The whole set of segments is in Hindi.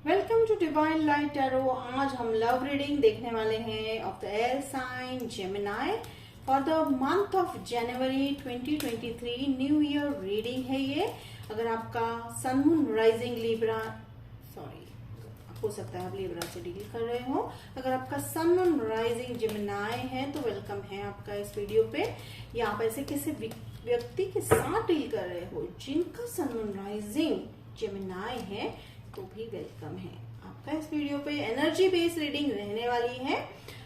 Welcome to divine light tarot. आज हम लव रीडिंग देखने वाले हैं of the air sign Gemini for the month of January 2023। New year reading है ये। अगर आपका sun moon rising Libra, sorry हो सकता है आप लिब्रा से डील कर रहे हो। अगर आपका सन मून राइजिंग जेमिनी है तो वेलकम है आपका इस वीडियो पे। या आप ऐसे किसी व्यक्ति के साथ डील कर रहे हो जिनका सन मून राइजिंग जेमिनी है तो भी वेलकम है आपका इस वीडियो पे। एनर्जी बेस्ड रीडिंग रहने वाली है।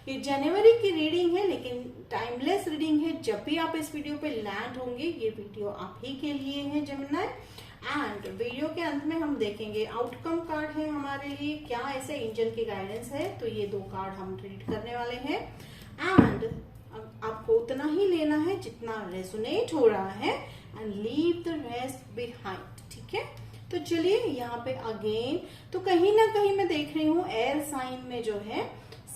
ये जनवरी की रीडिंग है लेकिन टाइमलेस रीडिंग है। जब भी आप इस वीडियो पे लैंड होंगे ये वीडियो आप ही के लिए है जेमिनी। एंड वीडियो के अंत में हम देखेंगे आउटकम कार्ड है हमारे लिए, क्या ऐसे एंजल की गाइडेंस है। तो ये दो कार्ड हम रीड करने वाले हैं एंड आपको उतना ही लेना है जितना रेजोनेट हो रहा है and leave the rest behind. ठीक है, तो चलिए यहाँ पे अगेन तो कहीं ना कहीं मैं देख रही हूँ एयर साइन में जो है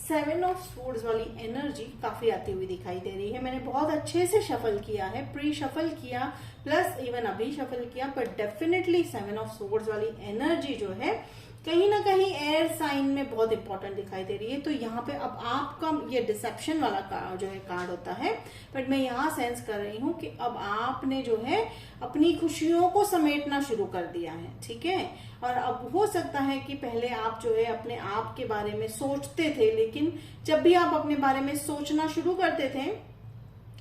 7 ऑफ स्वॉर्ड्स वाली एनर्जी काफी आती हुई दिखाई दे रही है। मैंने बहुत अच्छे से शफल किया है, प्री शफल किया प्लस इवन अभी शफल किया, पर डेफिनेटली 7 ऑफ स्वॉर्ड्स वाली एनर्जी जो है कहीं ना कहीं एयर साइन में बहुत इंपॉर्टेंट दिखाई दे रही है। तो यहाँ पे अब आपका ये डिसेप्शन वाला कार्ड जो है कार्ड होता है, बट मैं यहाँ सेंस कर रही हूँ कि अब आपने जो है अपनी खुशियों को समेटना शुरू कर दिया है। ठीक है, और अब हो सकता है कि पहले आप जो है अपने आप के बारे में सोचते थे, लेकिन जब भी आप अपने बारे में सोचना शुरू करते थे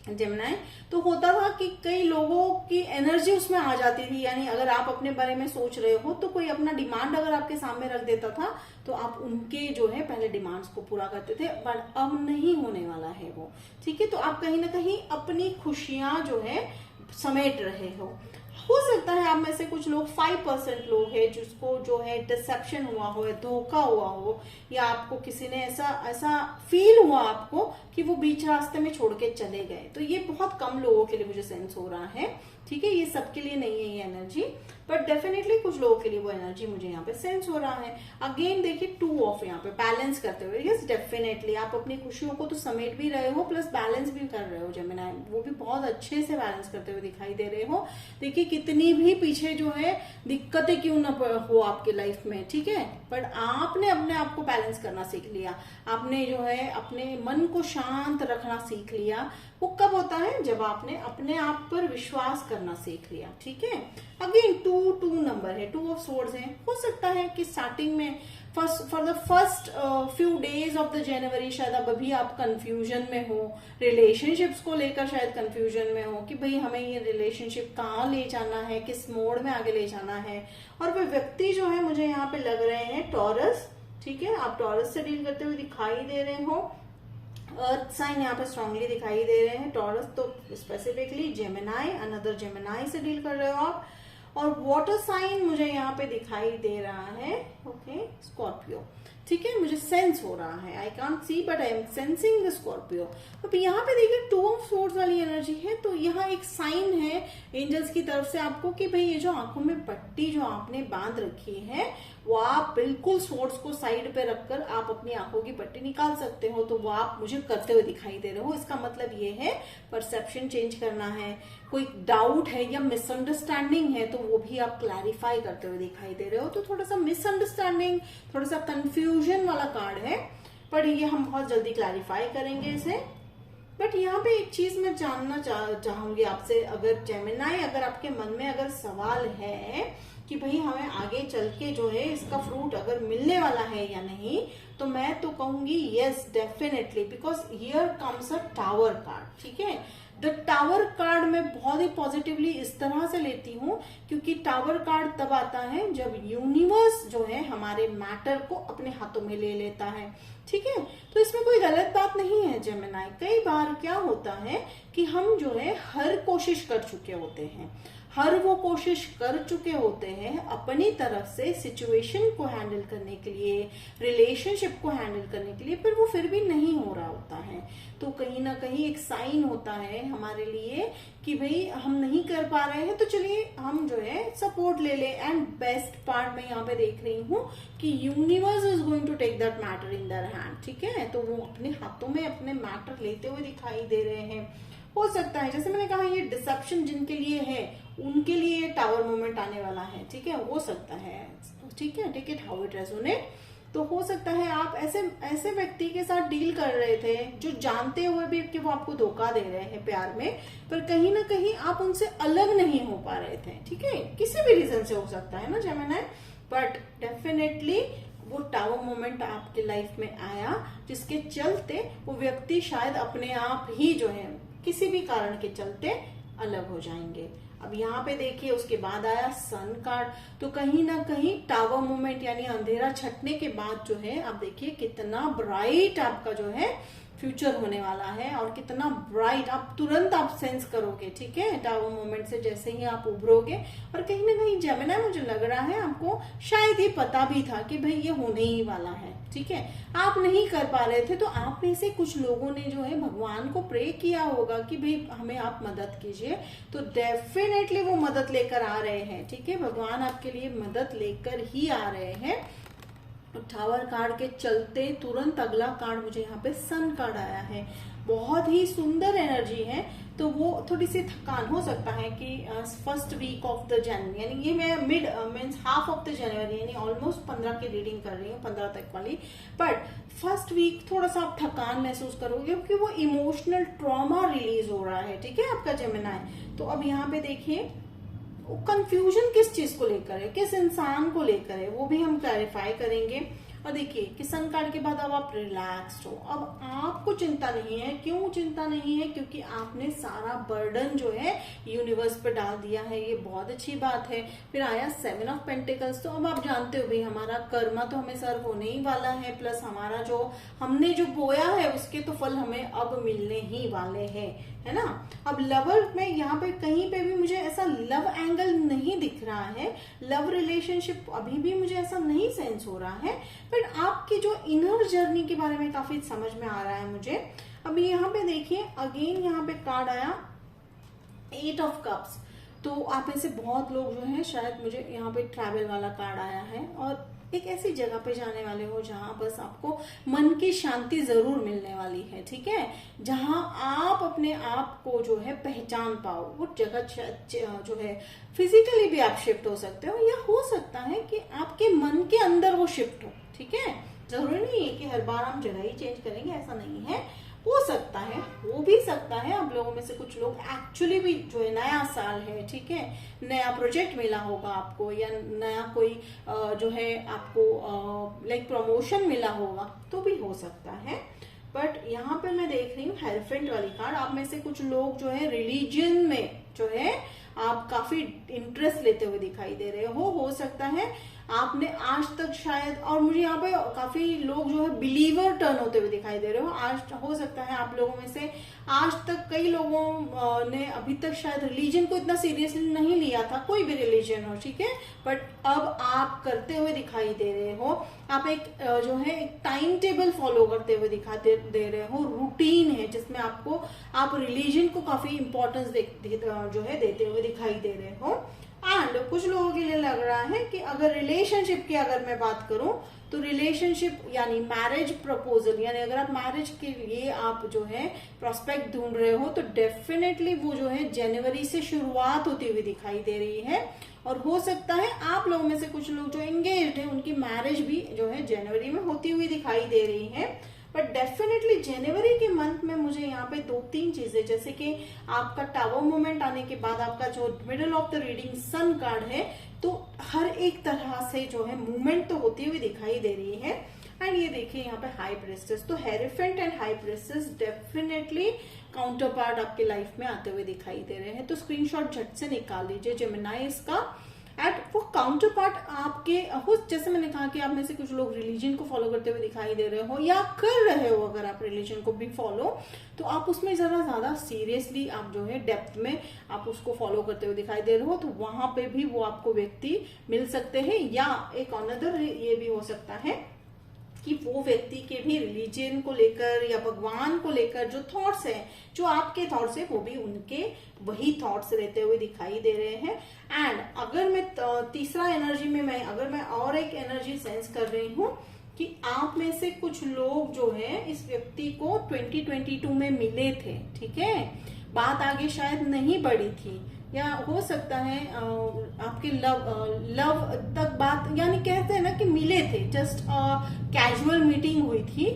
जेमिनी तो होता था कि कई लोगों की एनर्जी उसमें आ जाती थी। यानी अगर आप अपने बारे में सोच रहे हो तो कोई अपना डिमांड अगर आपके सामने रख देता था तो आप उनके जो है पहले डिमांड्स को पूरा करते थे, पर अब नहीं होने वाला है वो। ठीक है, तो आप कहीं ना कहीं अपनी खुशियां जो है समेट रहे हो सकता है आप में से कुछ लोग 5% लोग हैं जिसको जो है डिसेप्शन हुआ हो, धोखा हुआ हो, या आपको किसी ने ऐसा फील हुआ आपको कि वो बीच रास्ते में छोड़ के चले गए। तो ये बहुत कम लोगों के लिए मुझे सेंस हो रहा है। ठीक है, ये सबके लिए नहीं है ये एनर्जी, बट डेफिनेटली कुछ लोगों के लिए वो एनर्जी मुझे यहाँ पे सेंस हो रहा है। अगेन देखिए 2 ऑफ यहाँ पे बैलेंस करते हुए, यस डेफिनेटली आप अपनी खुशियों को तो समेट भी रहे हो प्लस बैलेंस भी कर रहे हो जेमिनी, वो भी बहुत अच्छे से बैलेंस करते हुए दिखाई दे रहे हो। देखिए कितनी भी पीछे जो है दिक्कतें क्यों ना हो आपके लाइफ में, ठीक है, बट आपने अपने आप को बैलेंस करना सीख लिया। आपने जो है अपने मन को शांत रखना सीख लिया। वो कब होता है जब आपने अपने आप पर विश्वास करना सीख लिया। ठीक है, अगेन 2 नंबर है, 2 ऑफ स्वॉर्ड्स है। हो सकता है कि स्टार्टिंग में for the first few days of the जनवरी शायद अब अभी आप कंफ्यूजन में हो, रिलेशनशिप्स को लेकर शायद कंफ्यूजन में हो कि भाई हमें ये रिलेशनशिप कहाँ ले जाना है, किस मोड में आगे ले जाना है। और वे व्यक्ति जो है मुझे यहाँ पे लग रहे हैं टॉरस। ठीक है, आप टॉरस से डील करते हुए दिखाई दे रहे हो। अर्थ साइन यहाँ पे स्ट्रांगली दिखाई दे रहे हैं। टॉरस तो स्पेसिफिकली जेमिनी, अनदर जेमिनी से डील कर रहे हो आप। और वाटर साइन मुझे यहाँ पे दिखाई दे रहा है ओके स्कॉर्पियो। ठीक है, मुझे सेंस हो रहा है, I can't see but I am sensing the Scorpio. अब यहाँ पे देखिए 2 ऑफ स्वॉर्ड्स वाली एनर्जी है, तो यहाँ एक साइन है एंजल्स की तरफ से आपको कि भाई ये जो आंखों में पट्टी जो आपने बांध रखी है वो आप बिल्कुल स्वॉर्ड्स को साइड पे रखकर आप अपनी आंखों की पट्टी निकाल सकते हो। तो वो आप मुझे करते हुए दिखाई दे रहे हो। इसका मतलब ये है परसेप्शन चेंज करना है, कोई डाउट है या मिसअंडरस्टैंडिंग है तो वो भी आप क्लैरिफाई करते हुए दिखाई दे रहे हो। तो थोड़ा सा मिसअंडरस्टैंडिंग, थोड़ा सा कंफ्यूजन वाला कार्ड है, पर ये हम बहुत जल्दी क्लैरिफाई करेंगे इसे। बट यहाँ पे एक चीज मैं जानना चाहूंगी आपसे, अगर जेमिनी अगर आपके मन में अगर सवाल है कि भाई हमें आगे चल के जो है इसका फ्रूट अगर मिलने वाला है या नहीं, तो मैं तो कहूंगी yes definitely, because here comes a tower card. ठीक है, द टावर कार्ड मैं बहुत ही पॉजिटिवली इस तरह से लेती हूँ क्योंकि टावर कार्ड तब आता है जब यूनिवर्स जो है हमारे मैटर को अपने हाथों में ले लेता है। ठीक है, तो इसमें कोई गलत बात नहीं है जेमिनी। कई बार क्या होता है कि हम जो है हर कोशिश कर चुके होते हैं, हर वो कोशिश कर चुके होते हैं अपनी तरफ से सिचुएशन को हैंडल करने के लिए, रिलेशनशिप को हैंडल करने के लिए, पर वो फिर भी नहीं हो रहा होता है। तो कहीं ना कहीं एक साइन होता है हमारे लिए कि भाई हम नहीं कर पा रहे हैं, तो चलिए हम जो है सपोर्ट ले ले। एंड बेस्ट पार्ट मैं यहाँ पे देख रही हूँ कि universe is going to take that matter in there hand. ठीक है, तो वो अपने हाथों में अपने मैटर लेते हुए दिखाई दे रहे हैं। हो सकता है जैसे मैंने कहा ये डिसेप्शन जिनके लिए है उनके लिए ये टावर मोमेंट आने वाला है, ठीक है, हो सकता है, ठीक है, take it how it resonate. तो हो सकता है आप ऐसे ऐसे व्यक्ति के साथ डील कर रहे थे जो जानते हुए भी कि वो आपको धोखा दे रहे हैं प्यार में, पर कहीं ना कहीं आप उनसे अलग नहीं हो पा रहे थे, ठीक है, किसी भी रीजन से हो सकता है ना जेमिनी, बट डेफिनेटली वो टावर मोमेंट आपके लाइफ में आया जिसके चलते वो व्यक्ति शायद अपने आप ही जो है किसी भी कारण के चलते अलग हो जाएंगे। अब यहाँ पे देखिए उसके बाद आया सन कार्ड, तो कहीं ना कहीं टावर मोमेंट यानी अंधेरा छटने के बाद जो है आप देखिए कितना ब्राइट आपका जो है फ्यूचर होने वाला है, और कितना ब्राइट आप तुरंत आप सेंस करोगे, ठीक है, टावर मोमेंट से जैसे ही आप उभरोगे। और कहीं ना कहीं जेमिनी मुझे लग रहा है आपको शायद ये पता भी था कि भाई ये होने ही वाला है, ठीक है, आप नहीं कर पा रहे थे, तो आप में से कुछ लोगों ने जो है भगवान को प्रे किया होगा कि भाई हमें आप मदद कीजिए, तो डेफिनेटली वो मदद लेकर आ रहे हैं, ठीक है, भगवान आपके लिए मदद लेकर ही आ रहे हैं। टावर कार्ड के चलते तुरंत अगला कार्ड मुझे यहाँ पे सन कार्ड आया है, बहुत ही सुंदर एनर्जी है। तो वो थोड़ी सी थकान हो सकता है कि first week of the January, यानी ये मैं mid means half of the January यानी ऑलमोस्ट 15 की रीडिंग कर रही हूँ, 15 तक वाली, बट फर्स्ट वीक थोड़ा सा आप थकान महसूस करोगे क्योंकि वो इमोशनल ट्रॉमा रिलीज हो रहा है, ठीक है, आपका जेमिनी। तो अब यहाँ पे देखिए कंफ्यूजन किस चीज को लेकर है, किस इंसान को लेकर है, वो भी हम क्लैरिफाई करेंगे। और देखिए कि सन कार्ड के बाद अब आप रिलैक्स्ड हो, अब आपको चिंता नहीं है। क्यों चिंता नहीं है? क्योंकि आपने सारा बर्डन जो है यूनिवर्स पे डाल दिया है, ये बहुत अच्छी बात है। फिर आया 7 ऑफ पेंटिकल्स, तो अब आप जानते हो भाई हमारा कर्मा तो हमें सर्व होने ही वाला है, प्लस हमारा जो हमने जो बोया है उसके तो फल हमें अब मिलने ही वाले हैं, है ना। अब लवर में यहाँ पे कहीं पे भी मुझे ऐसा लव एंगल नहीं दिख रहा है, लव रिलेशनशिप अभी भी मुझे ऐसा नहीं सेंस हो रहा है, बट आपकी जो इनर जर्नी के बारे में काफी समझ में आ रहा है मुझे। अभी यहाँ पे देखिए अगेन यहाँ पे कार्ड आया 8 ऑफ कप्स, तो आप में से बहुत लोग जो हैं शायद मुझे यहाँ पे ट्रैवल वाला कार्ड आया है, और एक ऐसी जगह पे जाने वाले हो जहां बस आपको मन की शांति जरूर मिलने वाली है, ठीक है, जहां आप अपने आप को जो है पहचान पाओ। वो जगह जो है फिजिकली भी आप शिफ्ट हो सकते हो, या हो सकता है कि आपके मन के अंदर वो शिफ्ट हो, ठीक है, जरूरी नहीं है कि हर बार हम जगह ही चेंज करेंगे, ऐसा नहीं है, हो सकता है, हो भी सकता है आप लोगों में से कुछ लोग एक्चुअली भी जो है नया साल है, ठीक है, नया प्रोजेक्ट मिला होगा आपको, या नया कोई जो है आपको लाइक प्रमोशन मिला होगा, तो भी हो सकता है। बट यहाँ पे मैं देख रही हूँ हेरोफेंट वाली कार्ड, आप में से कुछ लोग जो है रिलीजन में जो है आप काफी इंटरेस्ट लेते हुए दिखाई दे रहे हो सकता है आपने आज तक शायद, और मुझे यहाँ पे काफी लोग जो है बिलीवर टर्न होते हुए दिखाई दे रहे हो, आज हो सकता है आप लोगों में से आज तक कई लोगों ने अभी तक शायद रिलीजन को इतना सीरियसली नहीं लिया था, कोई भी रिलीजन हो, ठीक है, बट अब आप करते हुए दिखाई दे रहे हो, आप एक जो है एक टाइम टेबल फॉलो करते हुए दिखाई दे रहे हो, रूटीन है जिसमें आपको आप रिलीजन को काफी इंपॉर्टेंस जो है देते हुए दिखाई दे रहे हो। एंड कुछ लोगों के लिए लग रहा है कि अगर रिलेशनशिप की अगर मैं बात करूं तो रिलेशनशिप यानी मैरिज प्रपोजल, यानी अगर आप मैरिज के लिए आप जो है प्रोस्पेक्ट ढूंढ रहे हो तो डेफिनेटली वो जो है जनवरी से शुरुआत होती हुई दिखाई दे रही है, और हो सकता है आप लोगों में से कुछ लोग जो एंगेज्ड हैं उनकी मैरिज भी जो है जनवरी में होती हुई दिखाई दे रही है। बट डेफिनेटली जनवरी के मंथ में मुझे यहाँ पे 2-3 चीजें, जैसे कि आपका टावर मोमेंट आने के बाद आपका जो middle of the reading sun card है, तो हर एक तरह से जो है मूवमेंट तो होती हुई दिखाई दे रही है। एंड ये देखिए यहाँ पे हाई प्रिस्टेस, तो hierophant and high priestess definitely counter part आपके लाइफ में आते हुए दिखाई दे रहे हैं, तो स्क्रीनशॉट झट से निकाल लीजिए जेमिनी इसका। एट वो काउंटर पार्ट आपके हो, जैसे मैंने कहा कि आप में से कुछ लोग रिलीजन को फॉलो करते हुए दिखाई दे रहे हो या कर रहे हो, अगर आप रिलीजन को भी फॉलो, तो आप उसमें जरा ज्यादा सीरियसली आप जो है डेप्थ में आप उसको फॉलो करते हुए दिखाई दे रहे हो, तो वहां पे भी वो आपको व्यक्ति मिल सकते हैं। या एक अनदर ये भी हो सकता है कि वो व्यक्ति के भी रिलीजन को लेकर या भगवान को लेकर जो थॉट्स हैं, जो आपके थॉट्स हैं, वो भी उनके वही थॉट्स रहते हुए दिखाई दे रहे हैं। एंड अगर मैं तीसरा एनर्जी में अगर मैं और एक एनर्जी सेंस कर रही हूँ कि आप में से कुछ लोग जो है इस व्यक्ति को 2022 में मिले थे, ठीक है, बात आगे शायद नहीं बढ़ी थी, या हो सकता है आपके लव तक बात, यानी कहते हैं ना कि मिले थे, जस्ट कैजुअल मीटिंग हुई थी,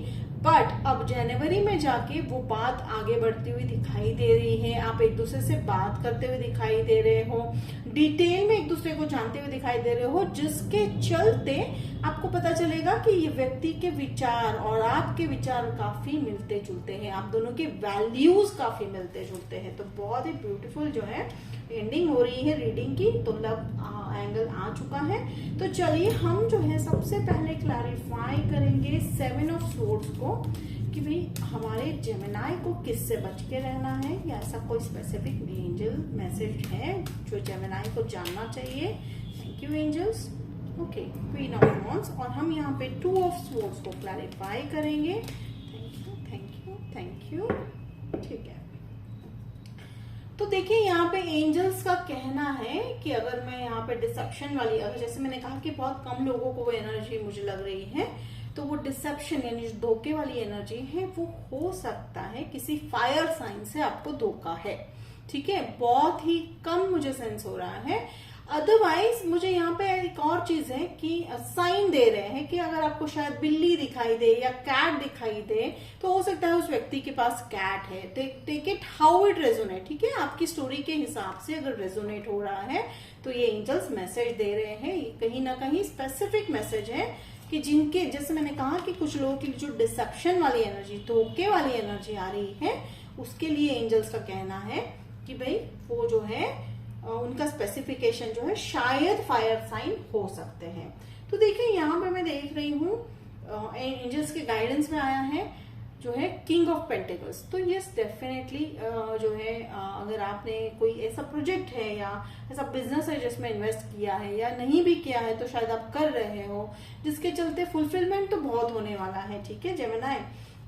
बट अब जनवरी में जाके वो बात आगे बढ़ती हुई दिखाई दे रही है। आप एक दूसरे से बात करते हुए दिखाई दे रहे हो, डिटेल में एक दूसरे को जानते हुए दिखाई दे रहे हो, जिसके चलते आपको पता चलेगा कि ये व्यक्ति के विचार और आपके विचार काफी मिलते जुलते हैं, आप दोनों के वैल्यूज काफी मिलते जुलते हैं। तो बहुत ही ब्यूटीफुल जो है एंडिंग हो रही है रीडिंग की। तो लव एंगल आ चुका है। तो चलिए हम जो है सबसे पहले क्लैरिफाई करेंगे 7 ऑफ सोर्ड्स को, कि भाई हमारे जेमिनाई को किससे बच के रहना है, या ऐसा कोई स्पेसिफिक एंजल मैसेज है जो जेमिनाई को जानना चाहिए। Thank you angels. Okay, queen of wands, और हम यहाँ पे 2 ऑफ सोर्ड्स को क्लैरिफाई करेंगे। Thank you thank you thank you. ठीक है, तो देखिए यहाँ पे एंजल्स का कहना है कि अगर मैं यहाँ पे डिसेप्शन वाली, अगर जैसे मैंने कहा कि बहुत कम लोगों को वो एनर्जी मुझे लग रही है, तो वो डिसेप्शन यानी जो धोखे वाली एनर्जी है वो हो सकता है किसी फायर साइन से आपको धोखा है। ठीक है, बहुत ही कम मुझे सेंस हो रहा है। अदरवाइज मुझे यहाँ पे एक और चीज है कि साइन दे रहे हैं कि अगर आपको शायद बिल्ली दिखाई दे या कैट दिखाई दे, तो हो सकता है उस व्यक्ति के पास कैट है। Take it how it resonate. ठीक है, आपकी स्टोरी के हिसाब से अगर रेजोनेट हो रहा है तो ये एंजल्स मैसेज दे रहे हैं। ये कहीं ना कहीं स्पेसिफिक मैसेज है कि जिनके, जैसे मैंने कहा कि कुछ लोगों की जो डिसेप्शन वाली एनर्जी, धोखे वाली एनर्जी आ रही है, उसके लिए एंजल्स का कहना है कि भाई वो जो है उनका स्पेसिफिकेशन जो है शायद फायर साइन हो सकते हैं। तो देखिए यहाँ पे मैं देख रही हूँ एंजल्स के गाइडेंस में आया है जो है किंग ऑफ पेंटिकल्स। तो यस डेफिनेटली जो है अगर आपने कोई ऐसा प्रोजेक्ट है या ऐसा बिजनेस है जिसमें इन्वेस्ट किया है या नहीं भी किया है, तो शायद आप कर रहे हो, जिसके चलते फुलफिलमेंट तो बहुत होने वाला है। ठीक है जेमिनाई।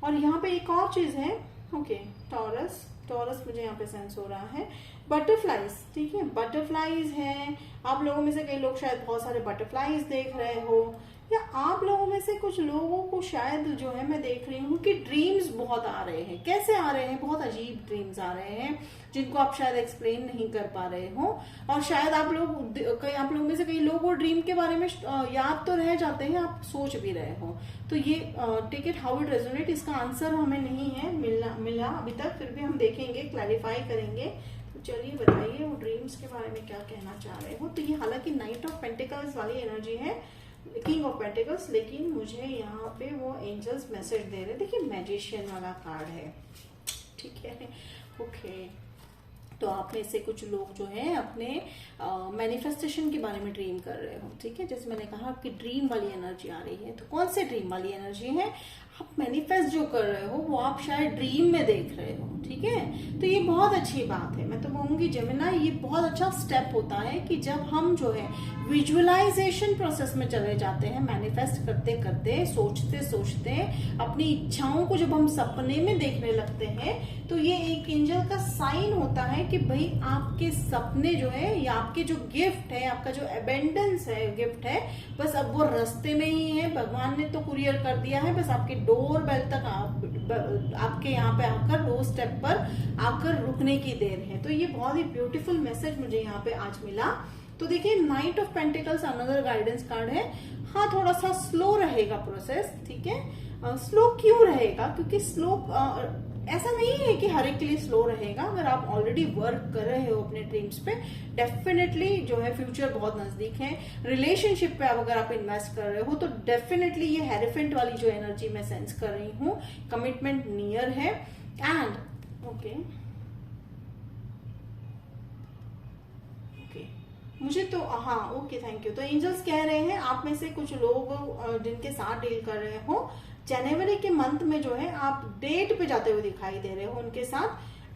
और यहाँ पे एक और चीज है, ओके, टॉरस मुझे यहाँ पे सेंस हो रहा है। बटरफ्लाइज, ठीक है, बटरफ्लाइज हैं। आप लोगों में से कई लोग शायद बहुत सारे बटरफ्लाइज देख रहे हो, या आप लोगों में से कुछ लोगों को शायद जो है मैं देख रही हूँ कि ड्रीम्स बहुत आ रहे हैं। कैसे आ रहे हैं? बहुत अजीब ड्रीम्स आ रहे हैं जिनको आप शायद एक्सप्लेन नहीं कर पा रहे हो, और शायद आप लोगों में से कई लोग वो ड्रीम के बारे में याद तो रह जाते हैं, आप सोच भी रहे हो। तो ये take it how it resonate, इसका आंसर हमें नहीं है मिला अभी तक, फिर भी हम देखेंगे, क्लैरिफाई करेंगे। तो चलिए बताइए वो ड्रीम्स के बारे में क्या कहना चाह रहे हो। तो ये हालांकि नाइट ऑफ पेंटिकल्स वाली एनर्जी है, किंग ऑफ पेंटिकल्स, लेकिन मुझे यहाँ पे वो एंजल्स मैसेज दे रहे हैं। देखिए मैजिशियन वाला कार्ड है। ठीक है, ओके। तो आप में से कुछ लोग जो है अपने मैनिफेस्टेशन के बारे में ड्रीम कर रहे हो। ठीक है, जैसे मैंने कहा आपकी ड्रीम वाली एनर्जी आ रही है। तो कौन से ड्रीम वाली एनर्जी है? आप मैनिफेस्ट जो कर रहे हो वो आप शायद ड्रीम में देख रहे हो। ठीक है, तो ये बहुत अच्छी बात है। मैं तो कहूंगी जेमिनाई, ये बहुत अच्छा स्टेप होता है कि जब हम जो है विजुअलाइजेशन प्रोसेस में चले जाते हैं, मैनिफेस्ट करते करते, सोचते सोचते अपनी इच्छाओं को जब हम सपने में देखने लगते हैं, तो ये एक एंजल का साइन होता है कि भाई आपके सपने जो है या आपके जो गिफ्ट है, आपका जो अबेंडेंस है, गिफ्ट है, बस अब वो रास्ते में ही है। भगवान ने तो कुरियर कर दिया है, बस आपके डोर बेल तक आपके यहाँ पे आकर, डोर स्टेप पर आकर रुकने की देर है। तो ये बहुत ही ब्यूटीफुल मैसेज मुझे यहाँ पे आज मिला। तो देखिए night of pentacles another guidance card है। हाँ, थोड़ा सा स्लो रहेगा प्रोसेस। ठीक है, स्लो क्यों रहेगा? क्योंकि स्लो ऐसा नहीं है कि हर एक के लिए स्लो रहेगा। अगर आप ऑलरेडी वर्क कर रहे हो अपने ड्रीम्स पे, डेफिनेटली जो है फ्यूचर बहुत नजदीक है। रिलेशनशिप पे अगर आप इन्वेस्ट कर रहे हो तो डेफिनेटली ये हेरिफेंट वाली जो एनर्जी मैं सेंस कर रही हूँ, कमिटमेंट नियर है। एंड ओके, मुझे तो हाँ, ओके, थैंक यू। तो एंजल्स कह रहे हैं आप में से कुछ लोग जिनके साथ डील कर रहे हो, जनवरी के मंथ में जो है आप डेट पे जाते हुए दिखाई दे रहे हो उनके साथ,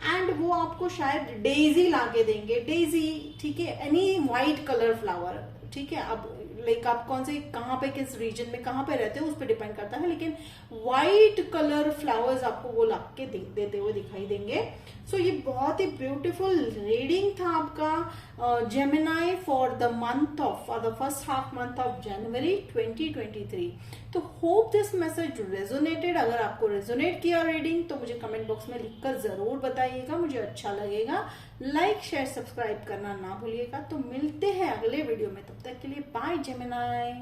एंड वो आपको शायद डेजी लाके देंगे। डेजी, ठीक है, एनी वाइट कलर फ्लावर। ठीक है, अब लाइक आप कौन से, कहाँ पे, किस रीजन में, कहाँ पे रहते हो उस पर डिपेंड करता है, लेकिन व्हाइट कलर फ्लावर्स आपको वो ला के देते हुए दिखाई देंगे। सो ये बहुत ही ब्यूटीफुल रीडिंग था आपका Gemini for the month of, for the first half month of January 2023। तो होप दिस मैसेज रेजोनेटेड। अगर आपको रेजोनेट किया रीडिंग तो मुझे कमेंट बॉक्स में लिखकर जरूर बताइएगा, मुझे अच्छा लगेगा। लाइक शेयर सब्सक्राइब करना ना भूलिएगा। तो मिलते हैं अगले वीडियो में, तब तक के लिए बाय जेमिनाई।